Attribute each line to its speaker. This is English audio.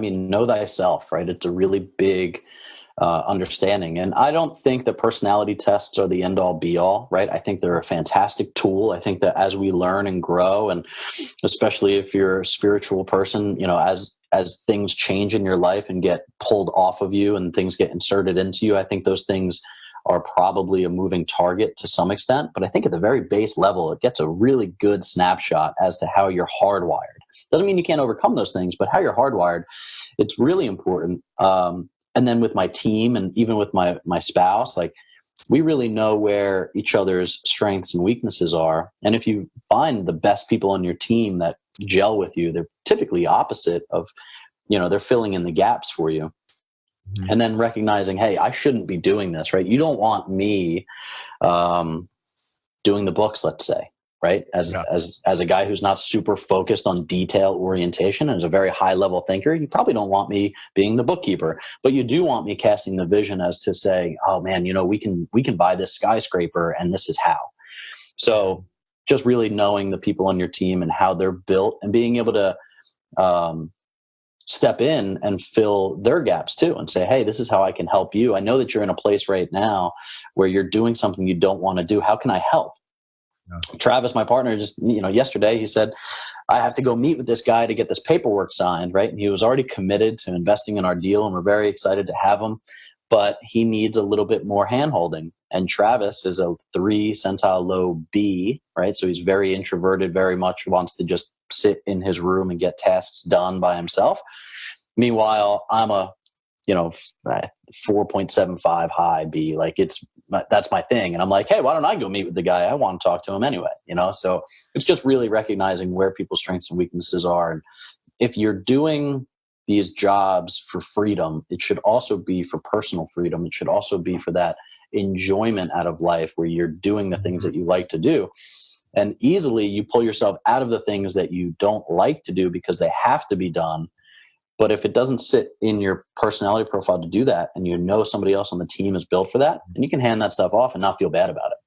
Speaker 1: mean, know thyself, right? It's a really big understanding. And I don't think that personality tests are the end all be all, right? I think they're a fantastic tool. I think that as we learn and grow, and especially if you're a spiritual person, as things change in your life and get pulled off of you and things get inserted into you, I think those things are probably a moving target to some extent. But I think at the very base level, it gets a really good snapshot as to how you're hardwired. Doesn't mean you can't overcome those things, but how you're hardwired, it's really important. And then with my team and even with my spouse, like, we really know where each other's strengths and weaknesses are. And if you find the best people on your team that gel with you, they're typically opposite of, they're filling in the gaps for you. Mm-hmm. And then recognizing, hey, I shouldn't be doing this, right? You don't want me doing the books, let's say, right? As a guy who's not super focused on detail orientation and is a very high level thinker, you probably don't want me being the bookkeeper, but you do want me casting the vision as to say, oh man, we can buy this skyscraper and this is how. So just really knowing the people on your team and how they're built and being able to step in and fill their gaps too and say, hey, this is how I can help you. I know that you're in a place right now where you're doing something you don't want to do. How can I help? Travis, my partner, just, yesterday he said, I have to go meet with this guy to get this paperwork signed, right? And he was already committed to investing in our deal, and we're very excited to have him, but he needs a little bit more handholding. And Travis is a 3 centile low B, right? So he's very introverted, very much wants to just sit in his room and get tasks done by himself. Meanwhile, I'm a 4.75 high B, like that's my thing. And I'm like, hey, why don't I go meet with the guy? I want to talk to him anyway, so it's just really recognizing where people's strengths and weaknesses are. And if you're doing these jobs for freedom, it should also be for personal freedom. It should also be for that enjoyment out of life where you're doing the things that you like to do. And easily you pull yourself out of the things that you don't like to do because they have to be done. But if it doesn't sit in your personality profile to do that, and somebody else on the team is built for that, then you can hand that stuff off and not feel bad about it.